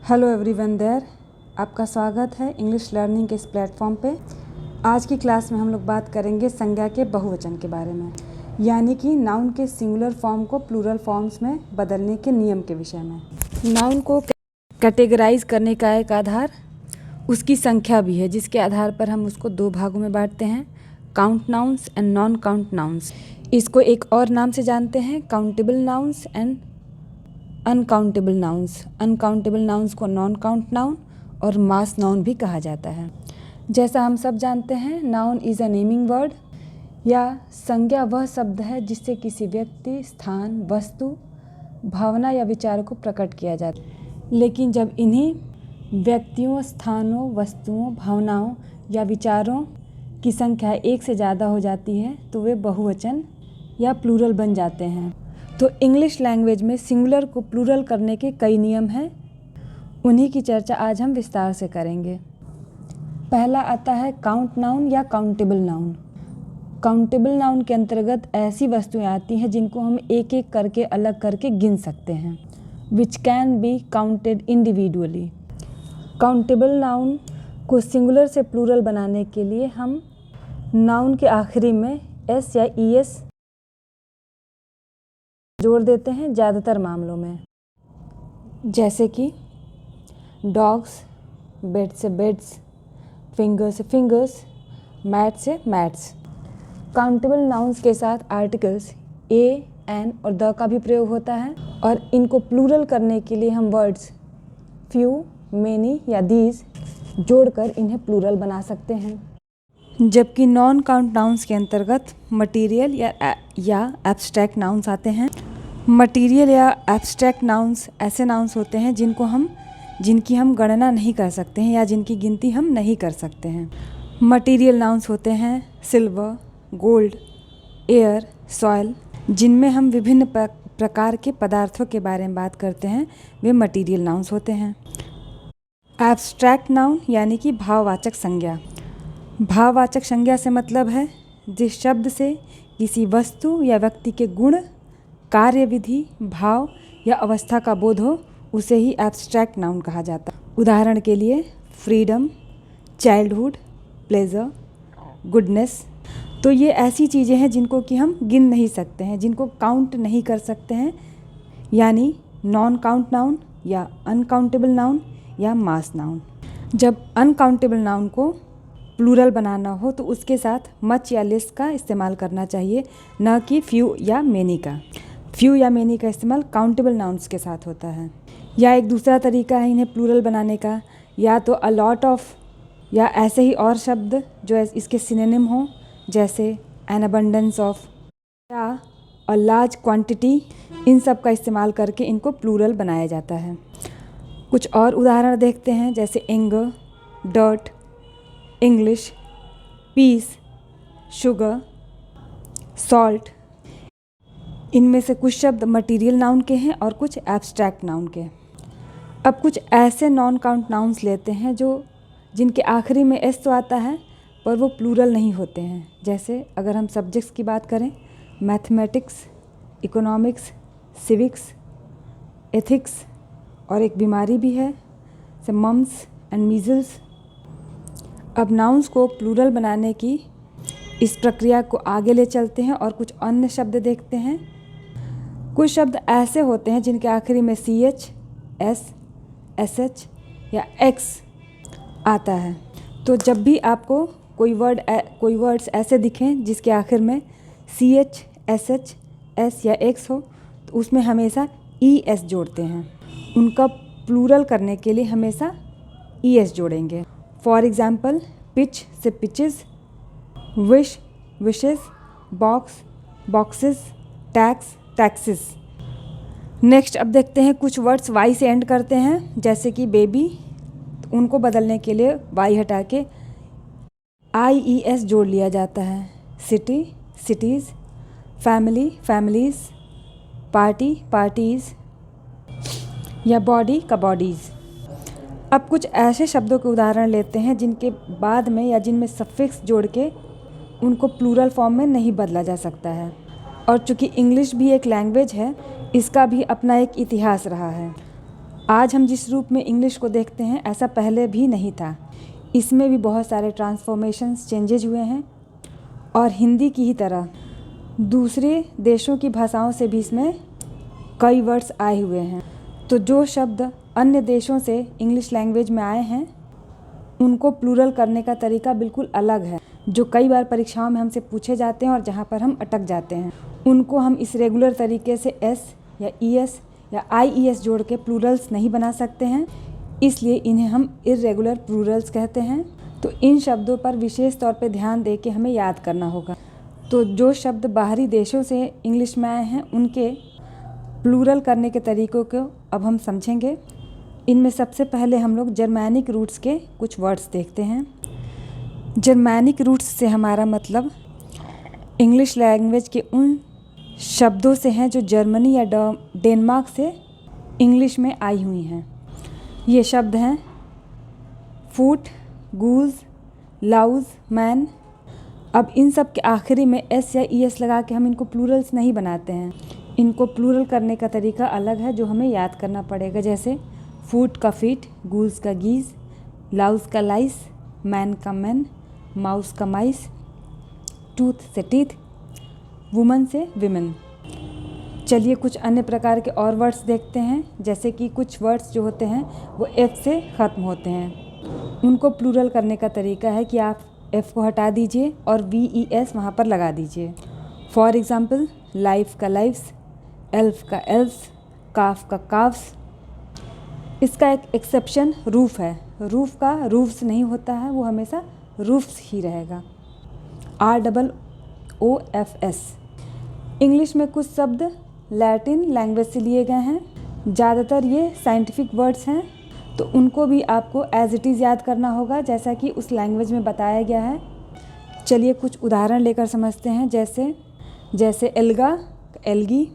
Hello everyone there, आपका स्वागत है इंग्लिश लर्निंग के इस प्लेटफॉर्म पे। आज की क्लास में हम लोग बात करेंगे संज्ञा के बहुवचन के बारे में, यानी कि नाउन के सिंगुलर फॉर्म को प्लूरल फॉर्म्स में बदलने के नियम के विषय में। नाउन को कैटेगराइज करने का एक आधार उसकी संख्या भी है, जिसके आधार पर हम उसको दो भागों में बांटते हैं, count nouns and non count nouns. इसको एक और नाम से जानते हैं, countable nouns and uncountable nouns. Uncountable nouns को नॉन काउंट नाउन और मास नाउन भी कहा जाता है। जैसा हम सब जानते हैं, noun is a naming word, या संज्ञा वह शब्द है जिससे किसी व्यक्ति, स्थान, वस्तु, भावना या विचार को प्रकट किया जाता है। लेकिन जब इन्हीं व्यक्तियों, स्थानों, वस्तुओं, भावनाओं या विचारों की संख्या एक से ज़्यादा हो जाती है तो वे बहुवचन या प्लूरल बन जाते हैं। तो इंग्लिश लैंग्वेज में सिंगुलर को प्लूरल करने के कई नियम हैं, उन्हीं की चर्चा आज हम विस्तार से करेंगे। पहला आता है काउंट नाउन या काउंटेबल नाउन। काउंटेबल नाउन के अंतर्गत ऐसी वस्तुएं आती हैं जिनको हम एक एक करके अलग करके गिन सकते हैं, which can be counted individually. Countable noun को सिंगुलर से प्लूरल बनाने के लिए हम नाउन के आखिरी में एस या ईएस जोड़ देते हैं ज़्यादातर मामलों में, जैसे कि डॉग्स, बेड से बेड्स, फिंगर से फिंगर्स, मैट से मैट्स। काउंटेबल नाउन्स के साथ आर्टिकल्स ए, एन और द का भी प्रयोग होता है, और इनको प्लूरल करने के लिए हम वर्ड्स फ्यू, मेनी या दीज जोड़कर इन्हें प्लूरल बना सकते हैं। जबकि नॉन काउंट नाउन्स के अंतर्गत मटीरियल या एब्स्ट्रैक्ट नाउन्स आते हैं। मटीरियल या एब्स्ट्रैक्ट नाउन्स ऐसे नाउन्स होते हैं जिनकी हम गणना नहीं कर सकते हैं या जिनकी गिनती हम नहीं कर सकते हैं। मटीरियल नाउन्स होते हैं सिल्वर, गोल्ड, एयर, सॉइल। जिनमें हम विभिन्न प्रकार के पदार्थों के बारे में बात करते हैं, वे मटीरियल नाउन्स होते हैं। एब्स्ट्रैक्ट नाउन यानी कि भाववाचक संज्ञा। भाववाचक संज्ञा से मतलब है जिस शब्द से किसी वस्तु या व्यक्ति के गुण, कार्यविधि, भाव या अवस्था का बोध हो, उसे ही एब्स्ट्रैक्ट नाउन कहा जाता है। उदाहरण के लिए फ्रीडम, चाइल्डहुड, प्लेजर, गुडनेस। तो ये ऐसी चीज़ें हैं जिनको कि हम गिन नहीं सकते हैं, जिनको काउंट नहीं कर सकते हैं, यानी नॉन काउंट नाउन या अनकाउंटेबल नाउन या मास नाउन। जब अनकाउंटेबल नाउन को प्लूरल बनाना हो तो उसके साथ मच या लेस का इस्तेमाल करना चाहिए, न कि फ्यू या मेनी का। फ्यू या मेनी का इस्तेमाल काउंटेबल नाउन्स के साथ होता है। या एक दूसरा तरीका है इन्हें प्लूरल बनाने का, या तो अ लॉट ऑफ या ऐसे ही और शब्द जो इसके सिनोनिम हो, जैसे एन अबंडेंस ऑफ या अ लार्ज क्वांटिटी। इन सब का इस्तेमाल करके इनको प्लूरल बनाया जाता है। कुछ और उदाहरण देखते हैं, जैसे anger, dirt, English, peace, sugar, salt. इनमें से कुछ शब्द मटीरियल नाउन के हैं और कुछ एब्स्ट्रैक्ट नाउन के। अब कुछ ऐसे नॉन काउंट नाउन्स लेते हैं जिनके आखिरी में एस तो आता है पर वो प्लूरल नहीं होते हैं। जैसे अगर हम सब्जेक्ट्स की बात करें, मैथमेटिक्स, इकोनॉमिक्स, सिविक्स, एथिक्स, और एक बीमारी भी है जैसे मम्स एंड मीजल्स। अब नाउन्स को प्लूरल बनाने की इस प्रक्रिया को आगे ले चलते हैं और कुछ अन्य शब्द देखते हैं। कुछ शब्द ऐसे होते हैं जिनके आखिरी में C H, S, S H या एक्स आता है। तो जब भी आपको कोई वर्ड्स ऐसे दिखें जिसके आखिर में C H, S H, S या एक्स हो, तो उसमें हमेशा ई एस जोड़ते हैं। उनका प्लूरल करने के लिए हमेशा ई एस जोड़ेंगे। फॉर एग्ज़ाम्पल, पिच से pitches, wish, wishes, box, boxes, tax, taxes. Next अब देखते हैं कुछ वर्ड्स वाई से एंड करते हैं, जैसे कि बेबी। तो उनको बदलने के लिए वाई हटा के आई ई एस जोड़ लिया जाता है। City, cities, family, families, party, parties, या बॉडी का बॉडीज़। अब कुछ ऐसे शब्दों के उदाहरण लेते हैं जिनके बाद में या जिनमें सफिक्स जोड़ के उनको प्लूरल फॉर्म में नहीं बदला जा सकता है। और चूँकि इंग्लिश भी एक लैंग्वेज है, इसका भी अपना एक इतिहास रहा है। आज हम जिस रूप में इंग्लिश को देखते हैं ऐसा पहले भी नहीं था। इसमें भी बहुत सारे ट्रांसफॉर्मेशंस चेंजेज हुए हैं और हिंदी की ही तरह दूसरे देशों की भाषाओं से भी इसमें कई वर्ड्स आए हुए हैं। तो जो शब्द अन्य देशों से इंग्लिश लैंग्वेज में आए हैं उनको प्लूरल करने का तरीका बिल्कुल अलग है, जो कई बार परीक्षाओं में हमसे पूछे जाते हैं और जहाँ पर हम अटक जाते हैं। उनको हम इस रेगुलर तरीके से एस या ईएस या आईईएस जोड़ के प्लूरल्स नहीं बना सकते हैं, इसलिए इन्हें हम इर्रेगुलर प्लूरल्स कहते हैं। तो इन शब्दों पर विशेष तौर पे ध्यान दे के हमें याद करना होगा। तो जो शब्द बाहरी देशों से इंग्लिश में आए हैं उनके प्लूरल करने के तरीक़ों को अब हम समझेंगे। इनमें सबसे पहले हम लोग जर्मैनिक रूट्स के कुछ वर्ड्स देखते हैं। जर्मैनिक रूट्स से हमारा मतलब इंग्लिश लैंग्वेज के उन शब्दों से हैं जो जर्मनी या डेनमार्क से इंग्लिश में आई हुई हैं। ये शब्द हैं फूट, गूज, लाउज, मैन। अब इन सब के आखिरी में एस या ईएस लगा के हम इनको प्लूरल्स नहीं बनाते हैं। इनको प्लूरल करने का तरीका अलग है जो हमें याद करना पड़ेगा। जैसे फूट का फीट, गूज का गीज, लाउज का लाइस, मैन का मैन, माउस का माइस, टूथ से टीथ, वुमन से विमेन। चलिए कुछ अन्य प्रकार के और वर्ड्स देखते हैं। जैसे कि कुछ वर्ड्स जो होते हैं वो एफ से ख़त्म होते हैं। उनको प्लूरल करने का तरीका है कि आप एफ़ को हटा दीजिए और VES वहाँ पर लगा दीजिए। फॉर एग्ज़ाम्पल लाइफ का लाइफ्स, एल्फ का एल्फ्स, काफ का काफ्स। इसका एक एक्सेप्शन रूफ है। रूफ का रूफ्स नहीं होता है, वो हमेशा रूफ्स ही रहेगा। ROOFS। इंग्लिश में कुछ शब्द लैटिन लैंग्वेज से लिए गए हैं। ज़्यादातर ये साइंटिफिक वर्ड्स हैं, तो उनको भी आपको एज इट इज़ याद करना होगा जैसा कि उस लैंग्वेज में बताया गया है। चलिए कुछ उदाहरण लेकर समझते हैं। जैसे alga, algae,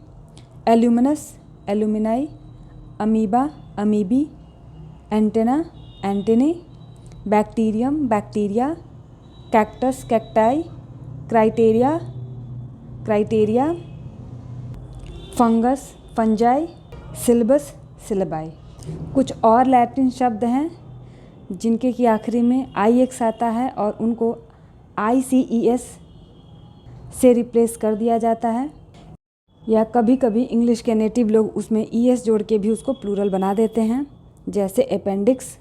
alumnus, alumni, amoeba, amoebae, antenna, antennae, bacterium, bacteria, cactus, cacti, criteria, criteria, fungus, fungi, syllabus, syllabi. कुछ और लैटिन शब्द हैं जिनके की आखिरी में IX आता है और उनको ICES से रिप्लेस कर दिया जाता है, या कभी कभी इंग्लिश के नेटिव लोग उसमें ES जोड़ के भी उसको प्लूरल बना देते हैं। जैसे अपेंडिक्स,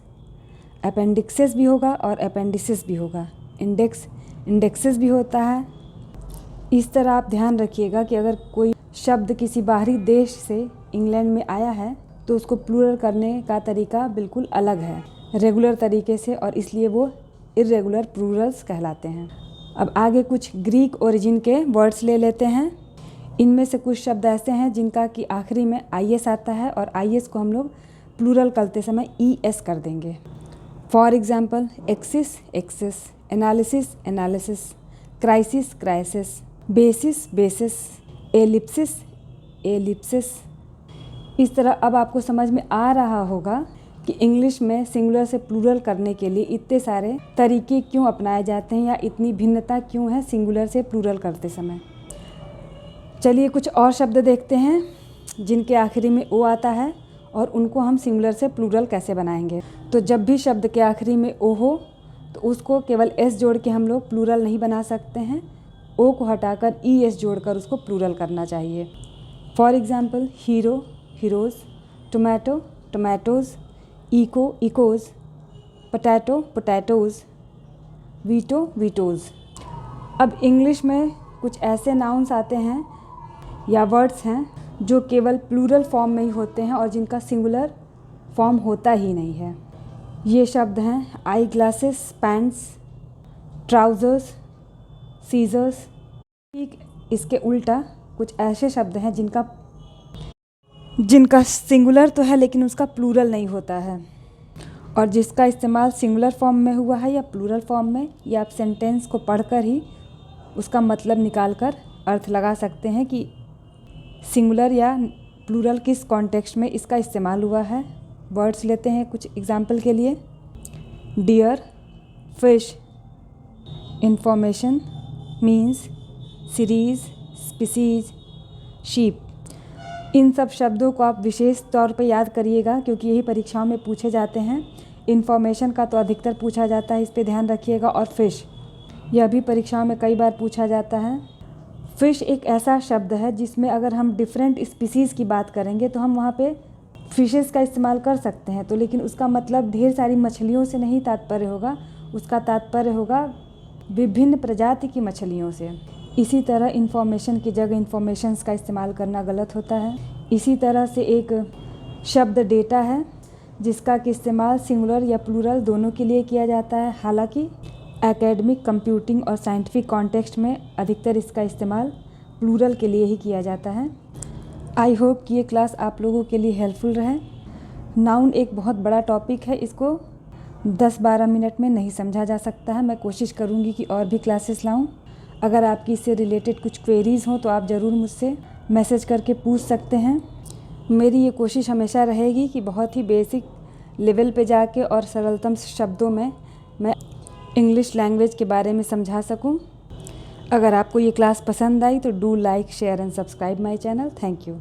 अपेंडिक्सेस भी होगा और अपेंडिसिस भी होगा। इंडेक्स, इंडेक्सेस भी होता है। इस तरह आप ध्यान रखिएगा कि अगर कोई शब्द किसी बाहरी देश से इंग्लैंड में आया है तो उसको प्लूरल करने का तरीका बिल्कुल अलग है रेगुलर तरीके से, और इसलिए वो इर्रेगुलर प्लूरल्स कहलाते हैं। अब आगे कुछ ग्रीक ओरिजिन के वर्ड्स ले लेते हैं। इनमें से कुछ शब्द ऐसे हैं जिनका कि आखिरी में IS आता है और IS को हम लोग प्लूरल करते समय ES कर देंगे। For example axis, axis, analysis, analysis, crisis, crisis, basis, basis, Ellipsis, Ellipsis. इस तरह अब आपको समझ में आ रहा होगा कि इंग्लिश में सिंगुलर से प्लूरल करने के लिए इतने सारे तरीके क्यों अपनाए जाते हैं या इतनी भिन्नता क्यों है सिंगुलर से प्लूरल करते समय। चलिए कुछ और शब्द देखते हैं जिनके आखिरी में O आता है और उनको हम सिंगुलर से प्लूरल कैसे बनाएंगे। तो जब भी शब्द के आखिरी में O हो तो उसको केवल S जोड़ के हम लोग प्लूरल नहीं बना सकते हैं, O को हटाकर ES जोड़कर उसको प्लूरल करना चाहिए। For example hero, heroes, tomato, tomatoes, echo, echoes, potato, potatoes, veto, vetoes. अब इंग्लिश में कुछ ऐसे नाउन्स आते हैं या वर्ड्स हैं जो केवल प्लूरल फॉर्म में ही होते हैं और जिनका सिंगुलर फॉर्म होता ही नहीं है। ये शब्द हैं eye glasses, pants, trousers, scissors. ठीक इसके उल्टा कुछ ऐसे शब्द हैं जिनका सिंगुलर तो है लेकिन उसका प्लूरल नहीं होता है, और जिसका इस्तेमाल सिंगुलर फॉर्म में हुआ है या प्लूरल फॉर्म में, या आप सेंटेंस को पढ़कर ही उसका मतलब निकाल कर अर्थ लगा सकते हैं कि सिंगुलर या प्लूरल किस कॉन्टेक्स्ट में इसका इस्तेमाल हुआ है। वर्ड्स लेते हैं कुछ एग्जाम्पल के लिए। Deer, fish, information, means, series, species, sheep. इन सब शब्दों को आप विशेष तौर पे याद करिएगा क्योंकि यही परीक्षाओं में पूछे जाते हैं। इन्फॉर्मेशन का तो अधिकतर पूछा जाता है, इस पे ध्यान रखिएगा। और फिश, यह भी परीक्षाओं में कई बार पूछा जाता है। फ़िश एक ऐसा शब्द है जिसमें अगर हम डिफरेंट स्पीसीज़ की बात करेंगे तो हम वहाँ पे फ़िशेस का इस्तेमाल कर सकते हैं, तो लेकिन उसका मतलब ढेर सारी मछलियों से नहीं तात्पर्य होगा, उसका तात्पर्य होगा विभिन्न प्रजाति की मछलियों से। इसी तरह इन्फॉर्मेशन की जगह इन्फॉर्मेशंस का इस्तेमाल करना गलत होता है। इसी तरह से एक शब्द डेटा है जिसका कि इस्तेमाल सिंगुलर या प्लूरल दोनों के लिए किया जाता है। हालांकि एकेडमिक, कंप्यूटिंग और साइंटिफिक कॉन्टेक्स्ट में अधिकतर इसका इस्तेमाल प्लूरल के लिए ही किया जाता है। आई होप कि ये क्लास आप लोगों के लिए हेल्पफुल रहे। नाउन एक बहुत बड़ा टॉपिक है, इसको 10-12 मिनट में नहीं समझा जा सकता है। मैं कोशिश करूँगी कि और भी क्लासेस लाऊँ। अगर आपकी इससे रिलेटेड कुछ क्वेरीज़ हों तो आप ज़रूर मुझसे मैसेज करके पूछ सकते हैं। मेरी ये कोशिश हमेशा रहेगी कि बहुत ही बेसिक लेवल पे जाके और सरलतम शब्दों में मैं इंग्लिश लैंग्वेज के बारे में समझा सकूं। अगर आपको ये क्लास पसंद आई तो do like, share and subscribe my channel. Thank you.